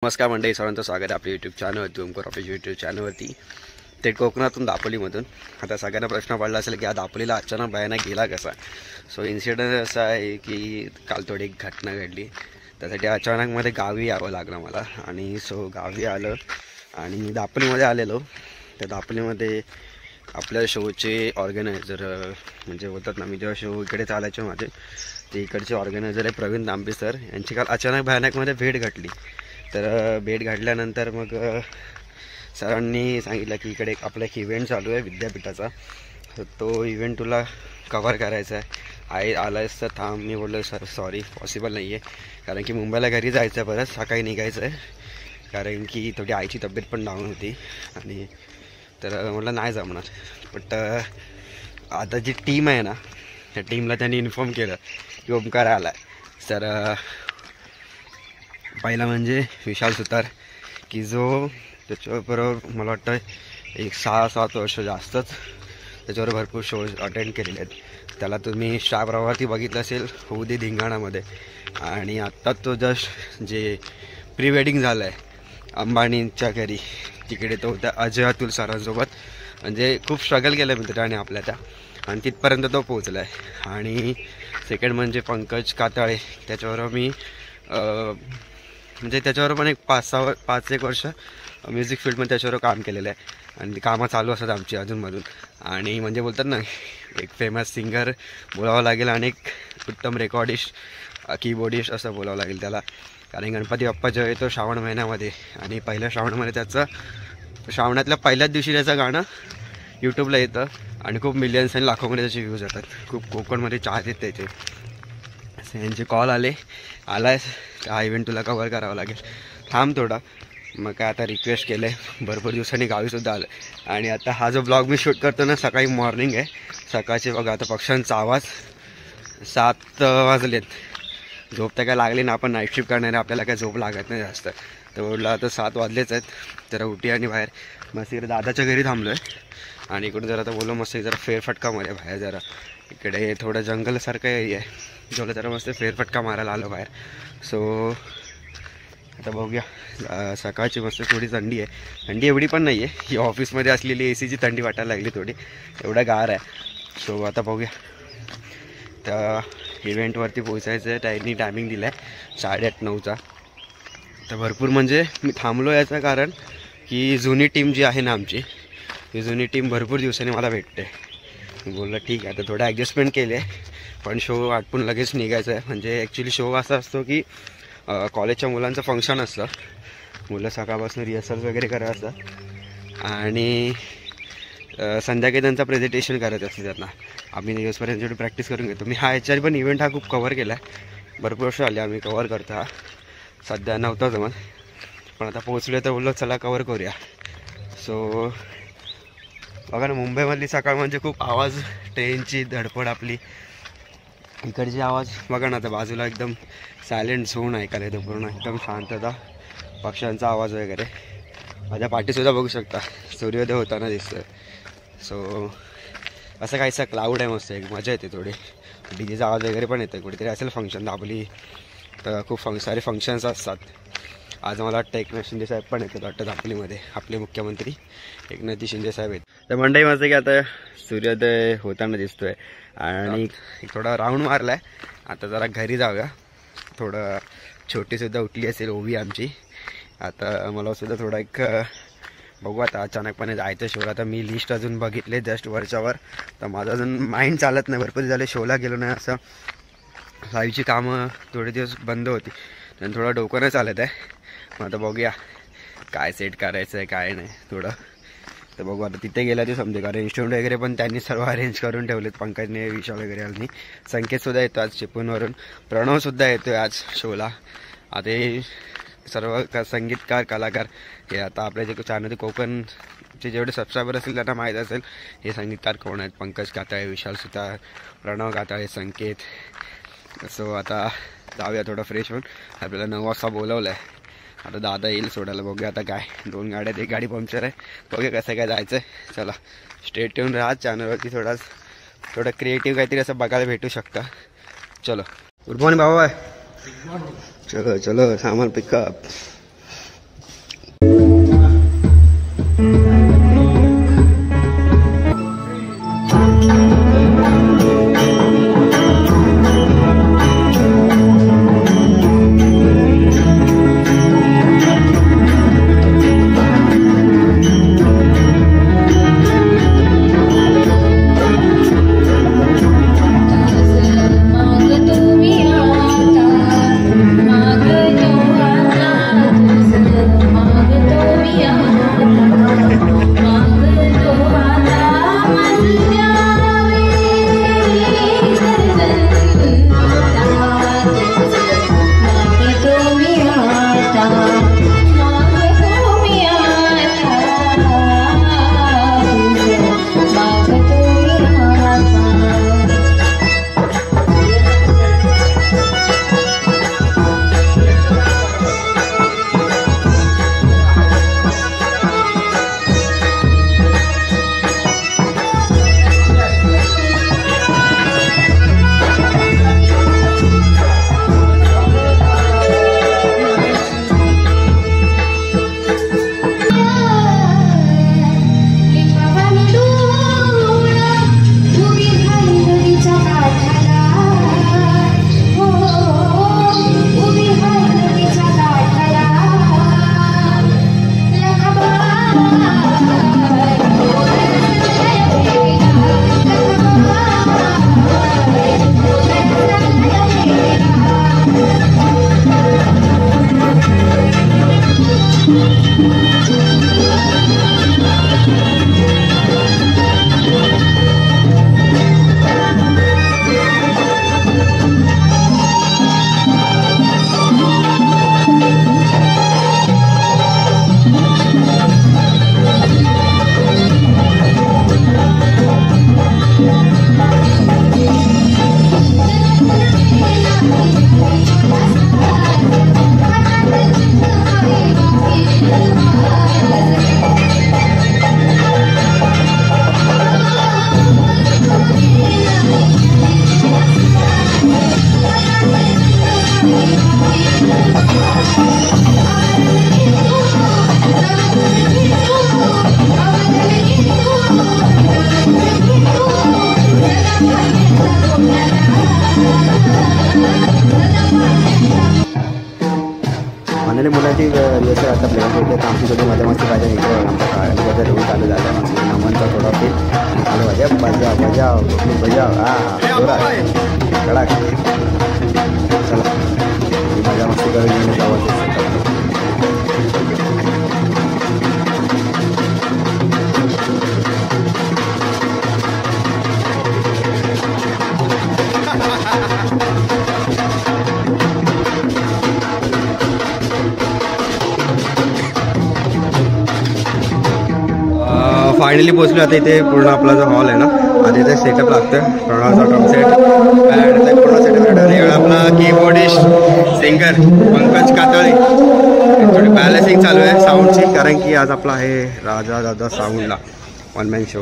नमस्कार मंडळी, सर्वांचं स्वागत आहे आपल्या यूट्यूब चॅनलवरती, ओमकार ऑफिशियल यूट्यूब चॅनलवरती. ते कोकणातून दापोलीमधून. आता सगळ्यांना प्रश्न पडला असेल की हा दापोलीला अचानक भयानक गेला कसा. सो इन्सिडेंट असा आहे की काल थोडी एक घटना घडली, त्यासाठी अचानकमध्ये गावी यावं लागलं मला. आणि सो गावी आलं आणि दापोलीमध्ये आलेलो. त्या दापोलीमध्ये आपल्या शोचे ऑर्गनायझर म्हणजे होतात ना, मी जेव्हा शो इकडे चालायचे माझे, ते इकडचे ऑर्गनायझर आहे प्रवीण तांबे सर, यांची काल अचानक भयानकमध्ये भेट घडली. तर भेट घडल्यानंतर मग सरांनी सांगितलं की इकडे आपला एक इव्हेंट चालू आहे विद्यापीठाचा, तर तो इव्हेंट तुला कव्हर करायचा आहे. आला आहेस तर थांब. मी बोललो सर सॉरी, पॉसिबल नाही आहे, कारण की मुंबईला घरी जायचं आहे, परत सकाळी निघायचं आहे, कारण की थोडी आईची तब्येत पण डाऊन होती. आणि तर म्हटलं नाही जमणार. बट आता जी टीम आहे ना, त्या टीमला त्यांनी इन्फॉर्म केलं की ओमकार आला आहे. तर पहिला म्हणजे विशाल सुतार, की जो त्याच्याबरोबर मला वाटतं एक 6-7 वर्ष जास्तच त्याच्यावर भरपूर शोज अटेंड केलेले आहेत. त्याला तुम्ही स्टार प्रवाहावरती बघितलं असेल, होऊ दे धिंगाणामध्ये. आणि आत्ता तो जस्ट जे प्री वेडिंग झालं आहे अंबानींच्या घरी, तिकडे तो त्या अजय अतुल सरांसोबत, म्हणजे खूप स्ट्रगल केलं मित्राने आपल्या त्या, आणि तिथपर्यंत तो पोचला आहे. आणि सेकंड म्हणजे पंकज काताळे, त्याच्यावर मी म्हणजे त्याच्यावर पण एक 5-1 वर्ष म्युझिक फील्डमध्ये त्याच्यावर काम केलेलं आहे, आणि ती कामं चालू असतात आमची अजूनमधून. आणि म्हणजे बोलतात ना, एक फेमस सिंगर बोलावं लागेल आणि एक उत्तम रेकॉर्डिस्ट, कीबोर्डिस्ट असं बोलावं लागेल त्याला. कारण गणपती बाप्पा जेव्हा येतो श्रावण महिन्यामध्ये, आणि पहिल्या श्रावणामध्ये त्याचं श्रावणातल्या पहिल्याच दिवशी त्याचं गाणं यूट्यूबला येतं, आणि खूप मिलियन्स आणि लाखोमध्ये त्याचे व्ह्यूज येतात. खूप कोकणमध्ये चाहते त्याचे. यांचे कॉल आलायस हा इव्हेंट तुला कव्हर करावा लागेल, थांब थोडा. मग काय आता रिक्वेस्ट केलं आहे, भरपूर दिवसांनी गावीसुद्धा आलं. आणि आता हा जो ब्लॉग मी शूट करतो ना, सकाळी मॉर्निंग आहे, सकाळचे बघा आता पक्ष्यांचा आवाज. 7 वाजलेत. झोप तर काय लागली ना, आपण नाईट शिफ्ट करणारे, आपल्याला काय झोप लागत नाही जास्त. तर बोलला आता 7 वाजलेच आहेत, जरा उठी आणि बाहेर मस्त इकडे दादाच्या घरी थांबलो आहे. आणि इकडून जरा आता बोललो मस्त जरा फेरफटका मारे बाहेर, जरा इकडे थोडं जंगलसारखं एरिया आहे, जेवढं जरा मस्त फेरफटका मारायला आलो बाहेर. सो आता बघूया. सकाळची मस्त थोडी थंडी आहे, थंडी एवढी पण नाही आहे, ही ऑफिसमध्ये असलेली ACची थंडी वाटायला लागली थोडी, एवढा गार आहे. सो आता बघूया. त्या इव्हेंटवरती पोचायचं आहे, त्यांनी टायमिंग दिला आहे 8:30-9चा. तर भरपूर म्हणजे मी थांबलो याचं कारण की जुनी टीम जी आहे ना आमची, ही जुनी टीम भरपूर दिवसांनी मला भेटते. बोललं ठीक आहे, तर थोडं ॲडजस्टमेंट केले, पण शो आटपून लगेच निघायचं आहे. म्हणजे ॲक्च्युली शो असा असतो की कॉलेजच्या मुलांचं फंक्शन असतं, मुलं सकाळपासून रिहर्सल्स वगैरे करत असतात, आणि संध्याकाळी त्यांचं प्रेझेंटेशन करत असते. त्यांना आम्ही दिवसपर्यंत जेवढी प्रॅक्टिस करून घेतो. मी ह्याच्यावर पण इव्हेंट हा खूप कव्हर केला आहे, भरपूर वर्ष आले आम्ही कव्हर करतो. हा सध्या नव्हता जमत, पण आता पोहोचलो तर बोललो चला कव्हर करूया. सो बघा ना, मुंबईमधली सकाळ म्हणजे खूप आवाज, ट्रेनची धडपड आपली, इकडची आवाज बघा ना. आता बाजूला एकदम सायलेंट झोन ऐकायला येतो, पूर्ण एकदम शांतता, पक्ष्यांचा आवाज वगैरे. माझ्या पाठीसुद्धा बघू शकता सूर्योदय होताना दिसतं. सो असं काहीसं क्लाउड आहे, मस्त एक मजा येते थोडी. डीजेचा आवाज वगैरे पण येतो, कुठेतरी असेल फंक्शन दापोली, तर खूप सारे फंक्शन्स असतात. आज मला वाटतं एकनाथ शिंदे साहेब पण येतात वाटतं दापोलीमध्ये, आपले मुख्यमंत्री एकनाथ शिंदे साहेब आहेत. तर मंडळी माझं की आता सूर्योदय होताना दिसतोय, आणि थोडा राऊंड मारला आहे. आता जरा घरी जाऊया. थोडं छोटीसुद्धा उठली असेल ओवी आमची. आता मला सुद्धा थोडा एक बघू, आता अचानकपणे जायचं शोला. तर मी लिस्ट अजून बघितले जस्ट वरच्यावर, तर माझं अजून माइंड चालत नाही. भरपूर झाले शोला गेलो नाही, असं लाईव्हची कामं थोडे दिवस बंद होती, आणि थोडं डोकं नाही चालत आहे. मग आता बघूया काय सेट करायचं आहे काय नाही थोडं. तर बघू आता तिथे गेला ते समजे, कारण इन्स्ट्रुमेंट वगैरे पण त्यांनी सर्व अरेंज करून ठेवलेत, पंकजने, विशाल वगैरे. आणि संकेतसुद्धा येतो आज चिपळूणवरून, प्रणवसुद्धा येतो आहे आज शोला. आता हे सर्व संगीतकार कलाकार हे आता आपल्या जे चॅनल कोकणचे जेवढे सबस्क्रायबर असतील त्यांना माहीत असेल हे संगीतकार कोण आहेत. पंकज काताळे, विशाल सुतार, प्रणव काताळे, संकेत. सो आता जाऊया थोडं फ्रेश होऊन. आपल्याला 9 वाजता बोलवलं आहे, आता दादा येईल सोडायला. बघूया आता काय, 2 गाड्या आहेत, एक गाडी पंक्चर आहे, बघूया कसं काय जायचं आहे. चला स्टेट येऊन राहा चॅनलवरती, थोडं क्रिएटिव्ह काहीतरी असं बघायला भेटू शकतं. चलो गुड मॉर्निंग बाबा. चलो चलो सामान पिकअप. फायनली मुलाची रिहर्सल आता प्लॅन केली तर आमची थोडी मजा मस्ती पाहिजे इकडे आमचा रोल चालू झाला नमनचा थोडा फील चालू मजा मजा मजा मजा कडक चला मजा मस्ती करून घेऊन जावं. फायनली पोहोचलो आता इथे पूर्ण आपला जो हॉल आहे ना आता इथे सेटअप लागतं प्रणवाचा ड्रम सेट बँड पूर्ण सेटअप आणि आपला कीबोर्डिस्ट सिंगर पंकज कातळे थोडी बॅलन्सिंग चालू आहे साऊंडची कारण की आज आपला आहे राजा दादा साऊंडला वन मॅन शो.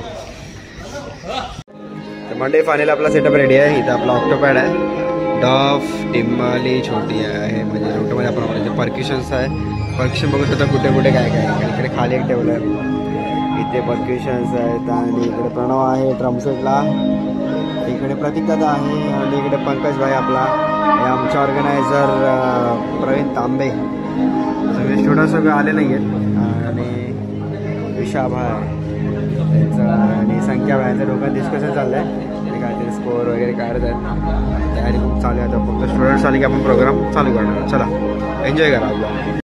तर मंडे फायनली आपला सेटअप रेडी आहे. इथं आपला ऑक्टोपॅड आहे डफ टिम्बाली छोटी आहे म्हणजे रोटोमध्ये आपण वापरायचे पर्क्युशन्स आहे पर्क्युशन बघू शकता कुठे कुठे काय काय इकडे खाली एक ठेवलं आहे इथे पर्क्युशन्स आहेत आणि इकडे प्रणव आहे ड्रमसेटला इकडे प्रतीकदादा आहे आणि इकडे पंकज भाई आपला हे आमचे ऑर्गनायझर प्रवीण तांबे सगळे स्टुडंट सगळे आले नाही आहेत आणि विशा भाई त्यांचं आणि संख्या भाई यांचं दोघं डिस्कशन चाललं आहे ते काहीतरी स्कोअर वगैरे काढत आहेत तयारी खूप चालू आहे आता फक्त स्टुडंट्स आले की आपण प्रोग्राम चालू करणार. चला एन्जॉय करा आपला.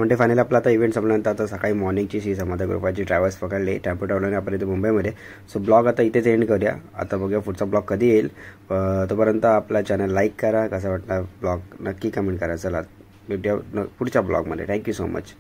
म्हणजे फायनली आपला आता इव्हेंट संपल्यानंतर आता सकाळी मॉर्निंगची शी समजा ग्रुपाची ट्रॅव्हल्स पकडले टेम्पो ट्रॅव्हलरने आपण इथे मुंबईमध्ये. सो ब्लॉग आता इथेच एंड करूया. आता बघूया पुढचा ब्लॉग कधी येईल. तोपर्यंत आपला चॅनल लाईक करा. कसा वाटला ब्लॉग नक्की कमेंट करा. चला भेटूया पुढच्या ब्लॉगमध्ये. Thank you so much.